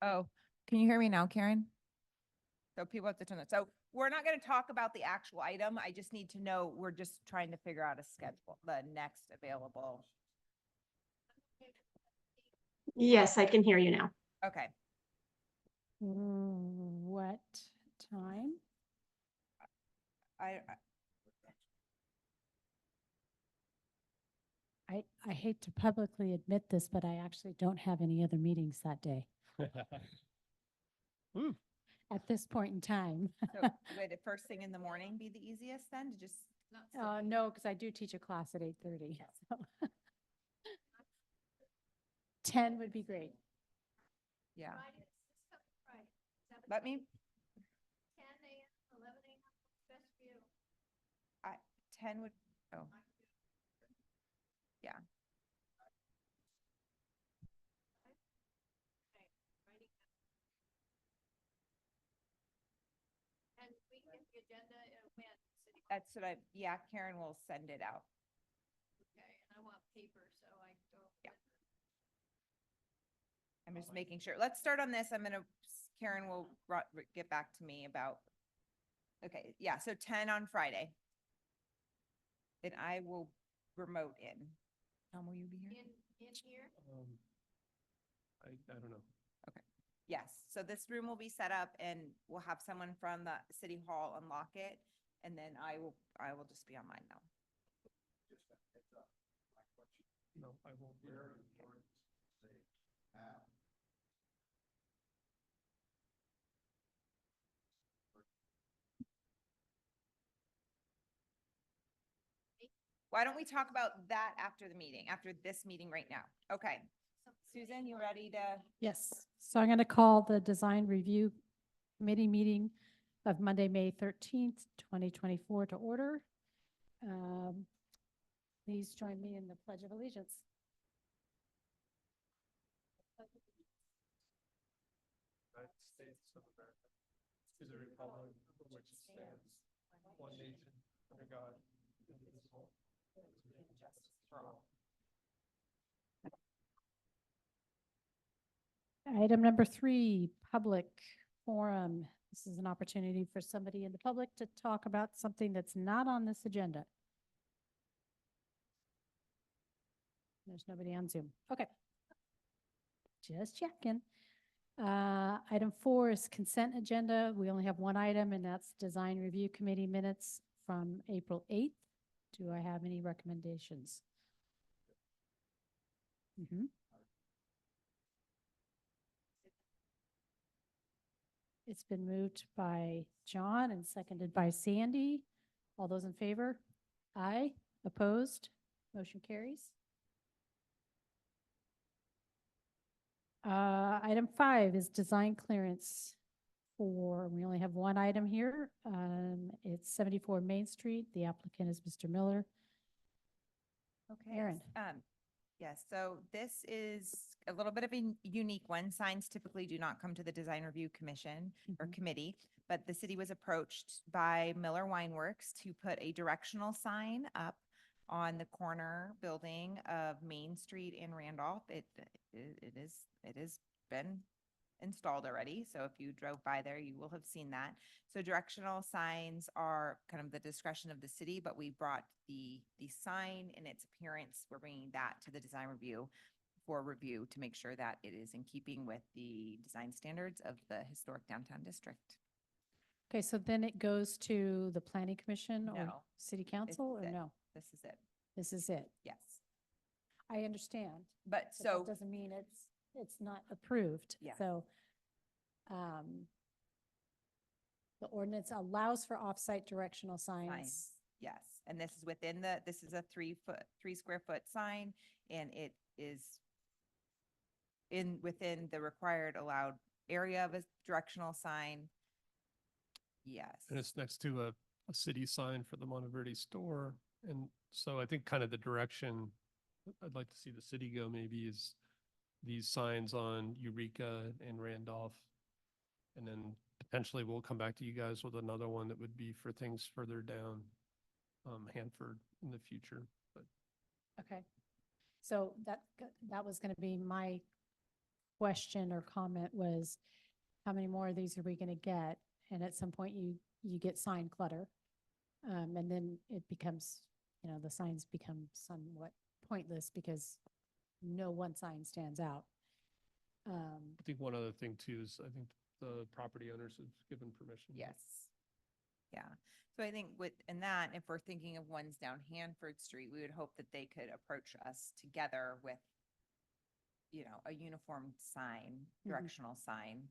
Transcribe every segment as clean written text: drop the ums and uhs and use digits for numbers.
Oh, can you hear me now, Karen? So people have to turn that. So we're not going to talk about the actual item. I just need to know, we're just trying to figure out a schedule, the next available. Yes, I can hear you now. Okay. What time? I I hate to publicly admit this, but I actually don't have any other meetings that day Ooh, at this point in time. so would it first thing in the morning be the easiest then to just? No, because I do teach a class at 8:30. So 10 would be great. Yeah. Let me, 10 would, oh. Yeah. That's what yeah, Karen will send it out. Yeah. I'm just making sure. Let's start on this. Karen will get back to me about, okay, yeah, so 10 on Friday. Then I will remote in. Tom, will you be here? I don't know. Yes, so this room will be set up and we'll have someone from the city hall unlock it. And then I will just be online now. No, I won't. Why don't we talk about that after the meeting, after this meeting right now? Okay. Susan, you ready to? Yes. So I'm going to call the Design Review Committee meeting of Monday, May 13th, 2024 to order. Please join me in the Pledge of Allegiance. United States of America, to the republic for which it stands, one nation, under God, indivisible, with liberty and justice for all. Item number 3, public forum. This is an opportunity for somebody in the public to talk about something that's not on this agenda. There's nobody on Zoom. Okay. Just checking. Item 4 is consent agenda. We only have one item, and that's Design Review Committee minutes from April 8th. Do I have any recommendations? It's been moved by John and seconded by Sandy. All those in favor? Aye. Opposed? Motion carries. Item 5 is design clearance we only have one item here. It's 74 Main Street. The applicant is Mr. Miller. Okay. Aaron. Yes, so this is a little bit of a unique one. Signs typically do not come to the Design Review Commission or committee, but the city was approached by Miller Wineworks to put a directional sign up on the corner building of Main Street in Randolph. It has been installed already. So if you drove by there, you will have seen that. So directional signs are kind of the discretion of the city, but we brought the sign and its appearance. We're bringing that to the design review for review to make sure that it is in keeping with the design standards of the historic downtown district. Okay, so then it goes to the Planning Commission or No. City Council or it. no? This is it. This is it. Yes. I understand. But But so that doesn't mean it's not approved. Yeah. So the ordinance allows for off-site directional signs. signs, yes. And this is this is a 3 square foot sign, and it is within the required allowed area of a directional sign. Yes. And it's next to a city sign for the Monteverde store. And so I think kind of the direction I'd like to see the city go maybe is these signs on Eureka and Randolph. And then potentially we'll come back to you guys with another one that would be for things further down Hanford in the future. But Okay. So that was going to be my question or comment was, how many more of these are we going to get? And at some point you get sign clutter. And then it becomes, the signs become somewhat pointless because no one sign stands out. I think one other thing too is I think the property owners have given permission. Yes. Yeah. So I think in that, if we're thinking of ones down Hanford Street, we would hope that they could approach us together with, a uniform sign, directional sign,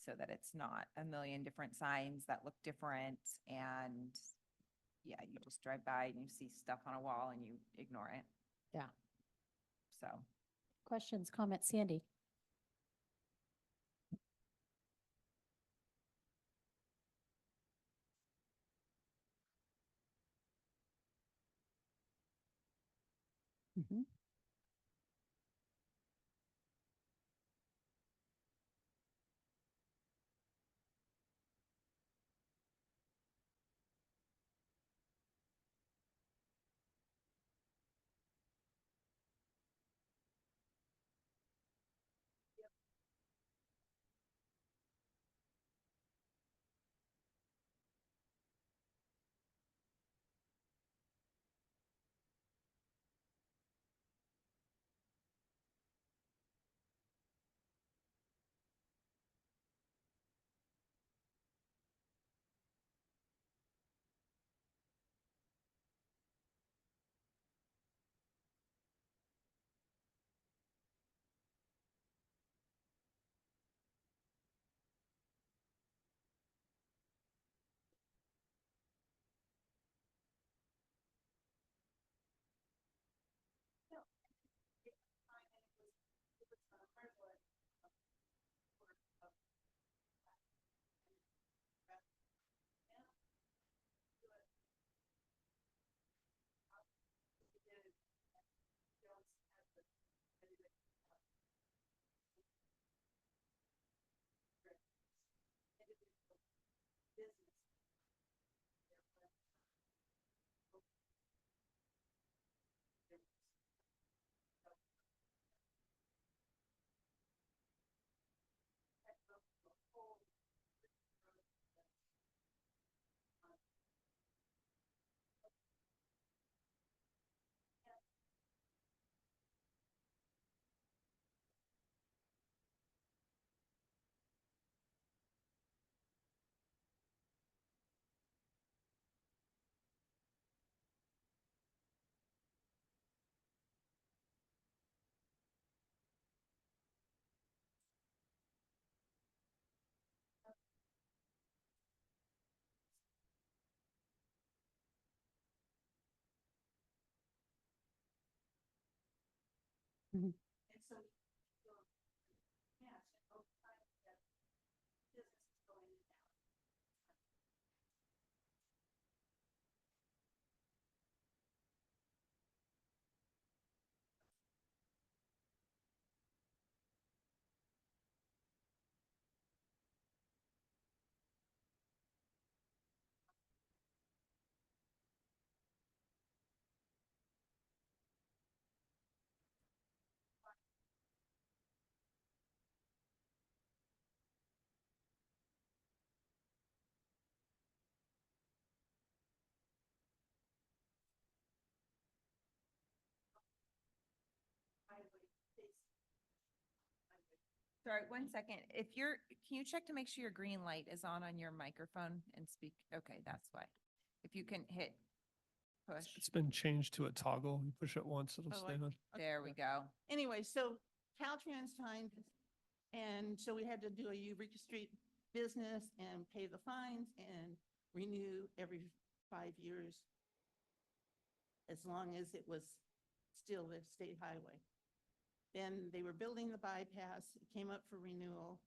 so that it's not a million different signs that look different. And yeah, you just drive by and you see stuff on a wall and you ignore it. Yeah. So. Questions, comments, Sandy? Mhm. Mhm. Sorry, 1 second. Can you check to make sure your green light is on your microphone and speak? Okay, that's why. If you can hit push, It's been changed to a toggle. You push it once, it'll Oh, stay on. there we go. Anyway, so Caltrans signed, and so we had to do a Eureka Street business and pay the fines and renew every 5 years, as long as it was still the state highway. Then they were building the bypass, it came up for renewal.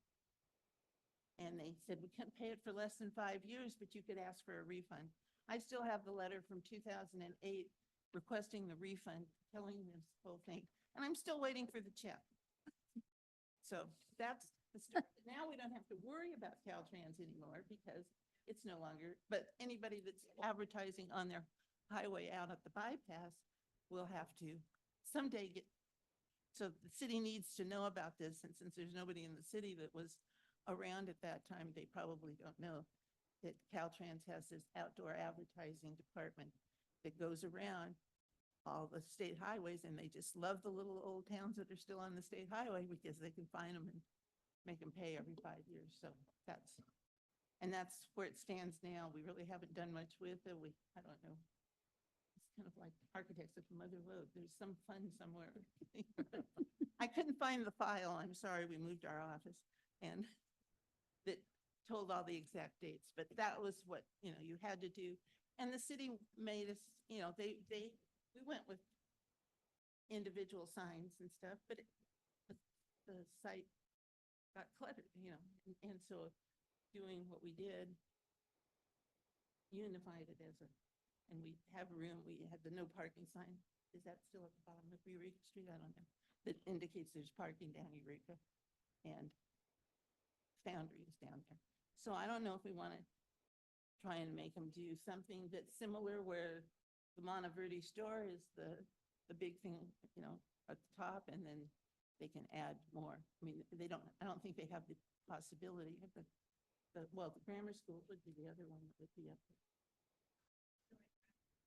And they said, we couldn't pay it for less than 5 years, but you could ask for a refund. I still have the letter from 2008 requesting the refund, telling this whole thing, and I'm still waiting for the check. So that's the start. Now we don't have to worry about Caltrans anymore because it's no longer, but anybody that's advertising on their highway out at the bypass will have to someday get So the city needs to know about this, and since there's nobody in the city that was around at that time, they probably don't know that Caltrans has this outdoor advertising department that goes around all the state highways, and they just love the little old towns that are still on the state highway because they can find them and make them pay every 5 years. So that's where it stands now. We really haven't done much with it. I don't know. It's kind of like architects of Mother Road. There's some fun somewhere. I couldn't find the file. I'm sorry. We moved our office and that told all the exact dates, but that was what, you had to do. And the city made us, we went with individual signs and stuff, but the site got cluttered, and so doing what we did, unified it and we have room, we had the no parking sign. Is that still at the bottom of Eureka Street? I don't know. That indicates there's parking down Eureka and Foundry is down there. So I don't know if we want to try and make them do something that's similar where the Monteverde store is the big thing, at the top, and then they can add more. I mean, I don't think they have the possibility of the grammar school would be the other one that would be up there.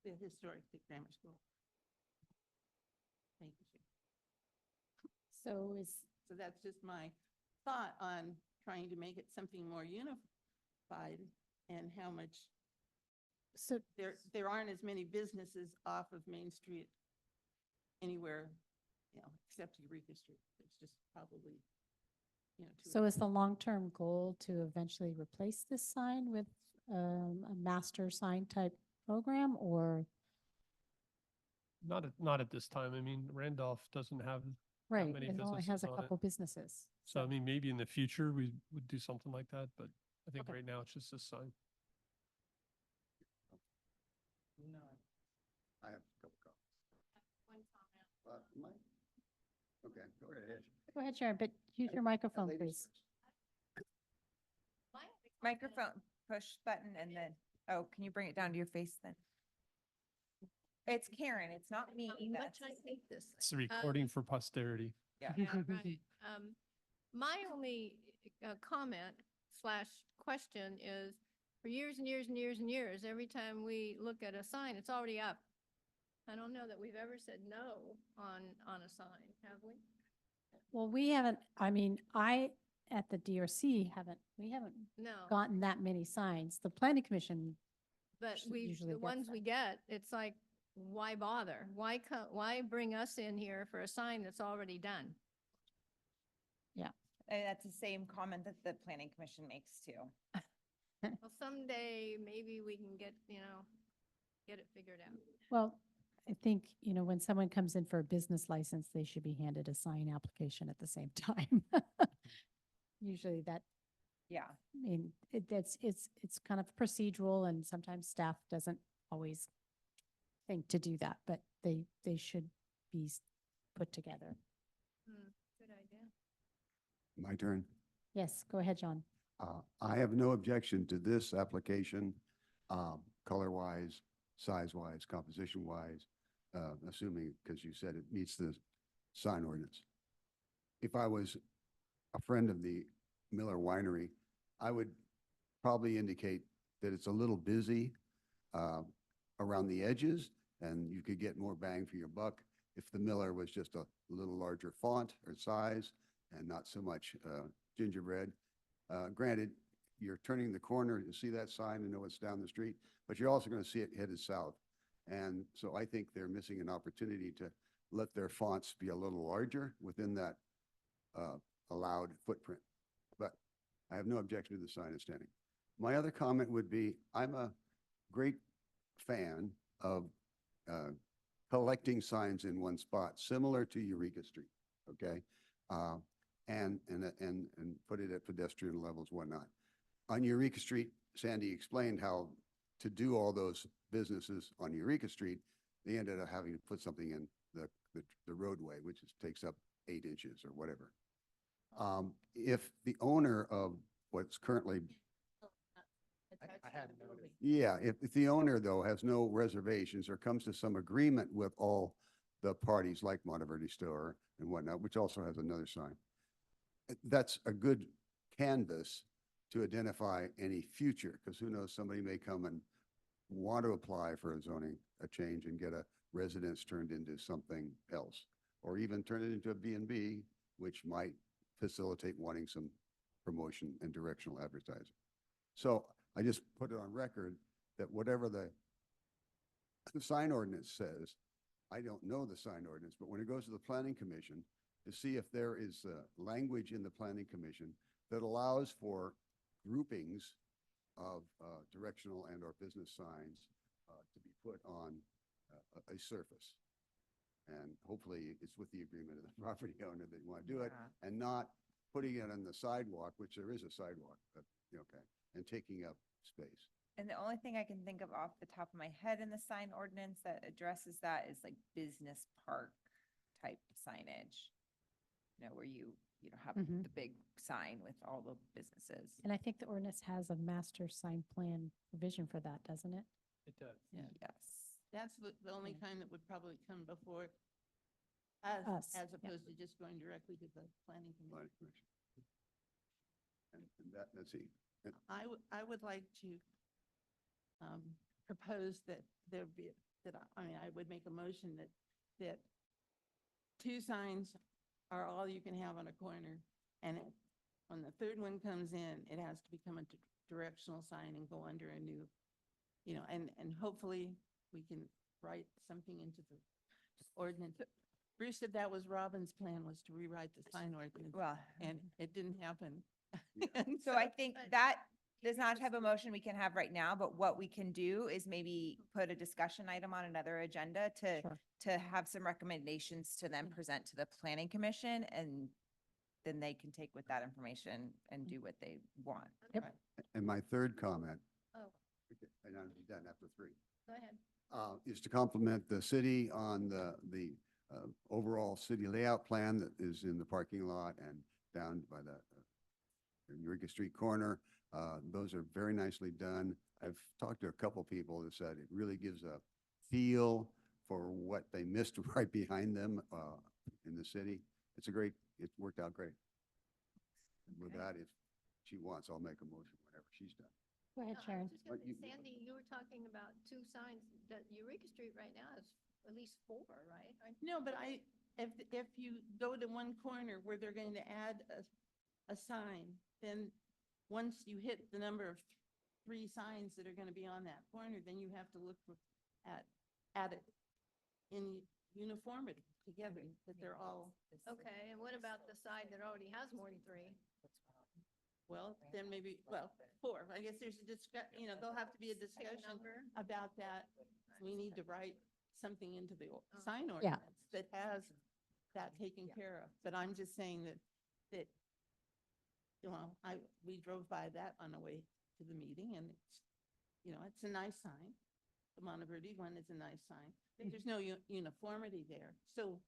The historic grammar school. Thank you. So that's just my thought on trying to make it something more unified and how much So, there aren't as many businesses off of Main Street anywhere, except Eureka Street. It's just probably, so is the long-term goal to eventually replace this sign with a master sign type program, or? Not at this time. I mean, Randolph doesn't have, Right, many it only has businesses a on it. couple businesses. so I mean, maybe in the future we would do something like that, but I think Okay. right now it's just this sign. No. I have a couple comments. Okay, go right ahead. Go ahead, Sharon, but use your microphone, Ladies please. first. Microphone, push button, and then, can you bring it down to your face then? It's Karen, it's not me. Much I hate this. It's a recording for posterity. Yeah, right. My only comment / question is, for years and years and years and years, every time we look at a sign, it's already up. I don't know that we've ever said no on a sign, have we? Well, we haven't, I mean, at the DRC we haven't No, gotten that many signs. The planning commission, but usually the gets ones them. we get, it's like, why bother? Why bring us in here for a sign that's already done? And that's the same comment that the planning commission makes too. Well, someday maybe we can get it figured out. well, I think, when someone comes in for a business license, they should be handed a sign application at the same time. Usually that, Yeah. I mean, it's kind of procedural, and sometimes staff doesn't always think to do that, but they should be put together. Good idea. My turn. Yes, go ahead, John. I have no objection to this application, color-wise, size-wise, composition-wise, assuming, because you said it meets the sign ordinance. If I was a friend of the Miller Winery, I would probably indicate that it's a little busy around the edges, and you could get more bang for your buck if the Miller was just a little larger font or size and not so much gingerbread. Granted, you're turning the corner, you see that sign and know it's down the street, but you're also going to see it headed south. And so I think they're missing an opportunity to let their fonts be a little larger within that allowed footprint. But I have no objection to the sign as standing. My other comment would be, I'm a great fan of collecting signs in one spot, similar to Eureka Street, okay? And put it at pedestrian levels, whatnot. On Eureka Street, Sandy explained how to do all those businesses on Eureka Street, they ended up having to put something in the roadway, which takes up 8 inches or whatever. If the owner of what's currently, yeah, if the owner though has no reservations or comes to some agreement with all the parties like Monteverde Store and whatnot, which also has another sign. That's a good canvas to identify any future, because who knows, somebody may come and want to apply for a change and get a residence turned into something else, or even turn it into a B&B, which might facilitate wanting some promotion and directional advertising. So I just put it on record that whatever the sign ordinance says, I don't know the sign ordinance, but when it goes to the planning commission, to see if there is language in the planning commission that allows for groupings of directional and or business signs to be put on a surface. And hopefully it's with the agreement of the property owner that you want to do it, Yeah. and not putting it on the sidewalk, which there is a sidewalk, but, okay, and taking up space. And the only thing I can think of off the top of my head in the sign ordinance that addresses that is like business park type signage. You know, where you have Mhm. the big sign with all the businesses. And I think the ordinance has a master sign plan provision for that, doesn't it? It does. Yeah. Yes. That's the only Yeah. kind that would probably come before Us, us, as yeah. opposed to just going directly to the planning commission. Planning commission. And that, let's see. I would like to propose that there be, I would make a motion that 2 signs are all you can have on a corner. And when the third one comes in, it has to become a directional sign and go under a new, and hopefully we can write something into the ordinance. Bruce said that was Robin's plan, was to rewrite the sign ordinance, Well, and it didn't happen. And so I think But- that does not have a motion we can have right now, but what we can do is maybe put a discussion item on another agenda Sure. to have some recommendations to then present to the planning commission, and then they can take with that information and do what they want. Yep. And my third comment, Oh, and I'm done after 3. go ahead. Is to compliment the city on the overall city layout plan that is in the parking lot and down by the Eureka Street corner. Those are very nicely done. I've talked to a couple people that said it really gives a feel for what they missed right behind them in the city. It worked out great. And with Okay. that, if she wants, I'll make a motion whenever she's done. Go ahead, No, I Sharon. was just gonna What say, you- Sandy, you were talking about 2 signs, that Eureka Street right now is at least 4, right? No, but if you go to one corner where they're going to add a sign, then once you hit the number of 3 signs that are going to be on that corner, then you have to look at it in uniformity together, that they're all, Okay, and what about the side that already has more than 3? well, then maybe, 4. I guess there's a there'll have to be a discussion number? about that. We need to write something into the sign Yeah. ordinance that has that taken care of. But I'm just saying that, we drove by that on the way to the meeting, and it's a nice sign. The Monteverde one is a nice sign. There's no uniformity there. So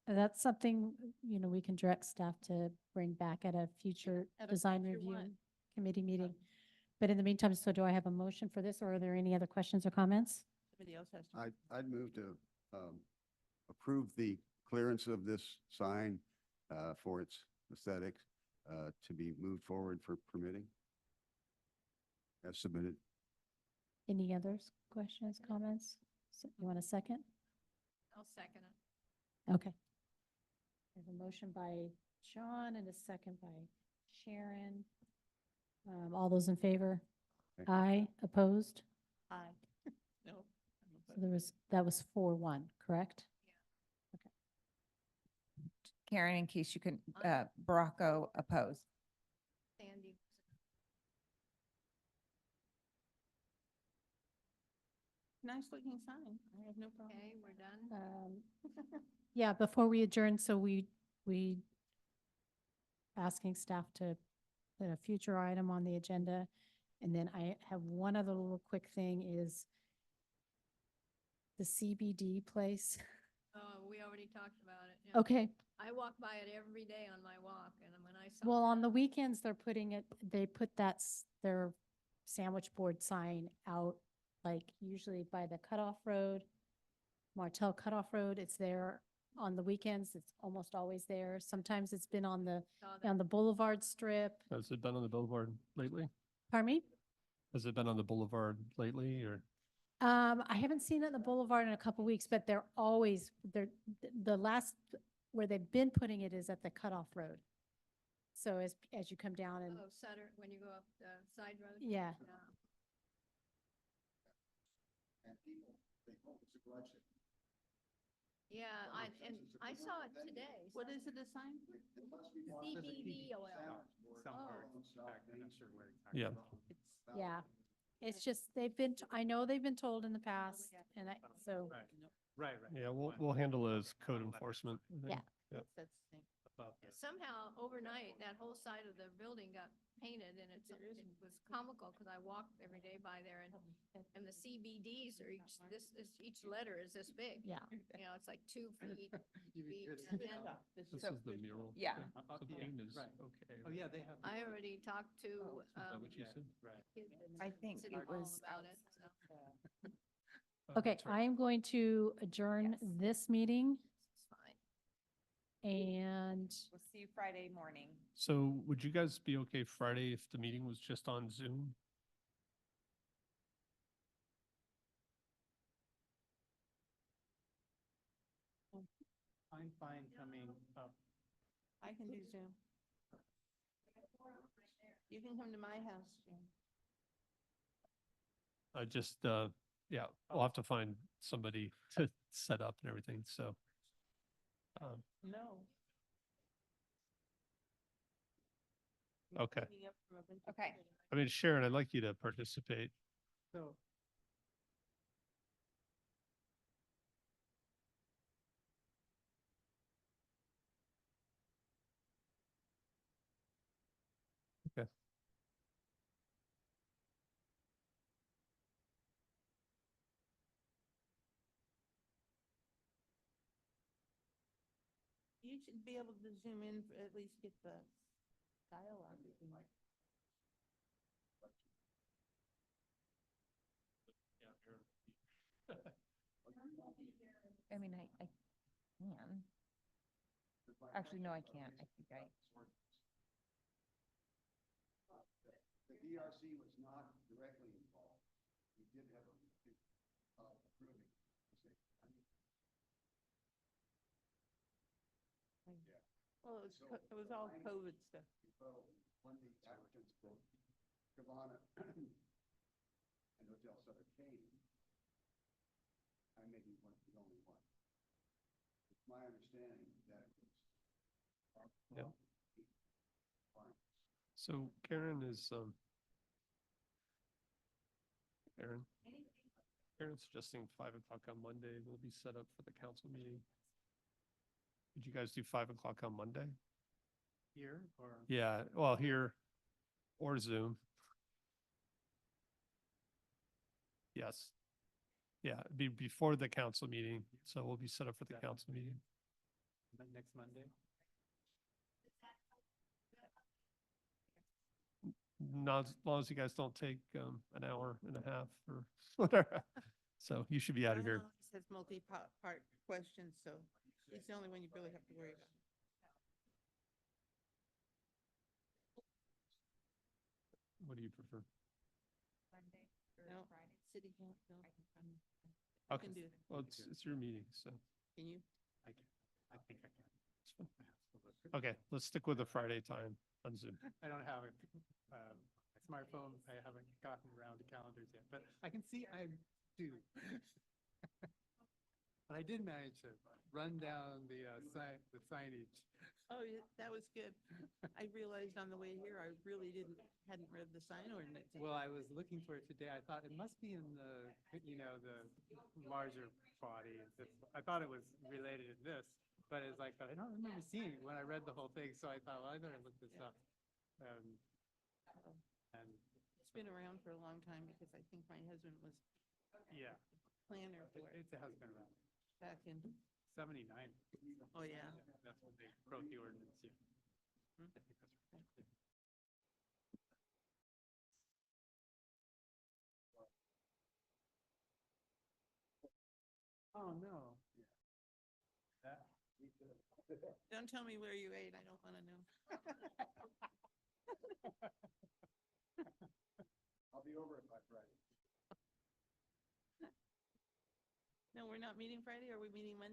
That's something, we can direct staff to bring back at a future at a design future review one. committee meeting. But in the meantime, so do I have a motion for this, or are there any other questions or comments? somebody else has to. I'd move to approve the clearance of this sign for its aesthetics to be moved forward for permitting as submitted. Any others, questions, comments? You want a second? I'll second it. Okay. I have a motion by Sean and a second by Sharon. All those in favor? Okay. Aye, opposed? Aye. No. So that was 4-1, correct? Karen, in case you can, Aye. Baracco oppose. Sandy. Nice looking sign. I have no problem. Okay, we're done. Yeah, before we adjourn, so we asking staff to put a future item on the agenda. And then I have one other little quick thing is the CBD place. Oh, we already talked about it. yeah. Okay, I walk by it every day on my walk, and when I saw. well, on that- the weekends, they put their sandwich board sign out, like usually by the cutoff road Martell Cutoff Road. It's there on the weekends. It's almost always there. Sometimes it's been on Saw that. the Boulevard Strip. Has it been on the boulevard lately? Pardon me? Has it been on the boulevard lately or? I haven't seen it in the Boulevard in a couple weeks, but the last where they've been putting it is at the Cutoff Road. So as you come down and, Oh, Sutter, when you go up the side road? yeah, Yeah, and I saw it today. What is it, a sign? CBD oil. Yeah. yeah. It's just, I know they've been told in the past and so, Right. Yeah, we'll handle it as code enforcement. I think. Yeah. That's the thing. Somehow overnight, that whole side of the building got painted and it was comical because I walked every day by there and the CBDs are each letter is this big. yeah. You know, it's like 2 feet. This So- is the mural. Yeah. So the paint is Right. okay. Oh, yeah, they have. I already talked to, Is that what you said? Right. kids in I think City it Hall was- about it, so. Oh, Okay, that's right. I am going to adjourn Yes. this meeting It's fine. and We'll see you Friday morning. So would you guys be okay Friday if the meeting was just on Zoom? I'm fine coming up. I can do Zoom. You can come to my house, Jim. I just, yeah, we'll have to find somebody to set up and everything, so. No. Okay. Meeting up from a bunch of Okay. people. I mean, Sharon, I'd like you to participate. So You should be able to zoom in, at least get the dialogue. I mean, I can. Actually, no, I can't. I think The DRC was not directly involved. We did have a meeting, approving. Well, it was all COVID stuff. So when the applicants for Gabbana and Hotel Sutter came, I may be the only one. It's my understanding that it was. Yep. So Karen is, Karen's suggesting 5 o'clock on Monday will be set up for the council meeting. Would you guys do 5 o'clock on Monday? here or? Yeah, well, here or Zoom. Yes. Yeah, it'd be before the council meeting, so we'll be set up for the Yeah. council meeting. Next Monday? Not as long as you guys don't take an hour and a half or whatever. So you should be out of here. It says multi-part questions, so it's the only one you really have to worry about. What do you prefer? Monday No, or Friday. city council. Okay, can do that. well, it's your meeting, so. Can you? I can. I think I can. it's fine. Okay, let's stick with the Friday time on Zoom. I don't have a smartphone. I haven't gotten around to calendars yet, but I can see I do. But I did manage to run down the signage. Oh, yeah, that was good. I realized on the way here, I really hadn't read the sign ordinance. Well, I was looking for it today. I thought it must be in the, the larger body. I thought it was related to this, but it's like, but I don't remember seeing it when I read the whole thing. So I thought, well, I better look this up. And It's been around for a long time because I think my husband was yeah, planner for it it has been around. back in, 79. oh, yeah. That's when they wrote the ordinance, yeah. Hmm. I think that's right. Yeah. Oh, no. That, Don't tell me where you ate. I don't want to know. I'll be over it by Friday. No, we're not meeting Friday. Are we meeting Monday?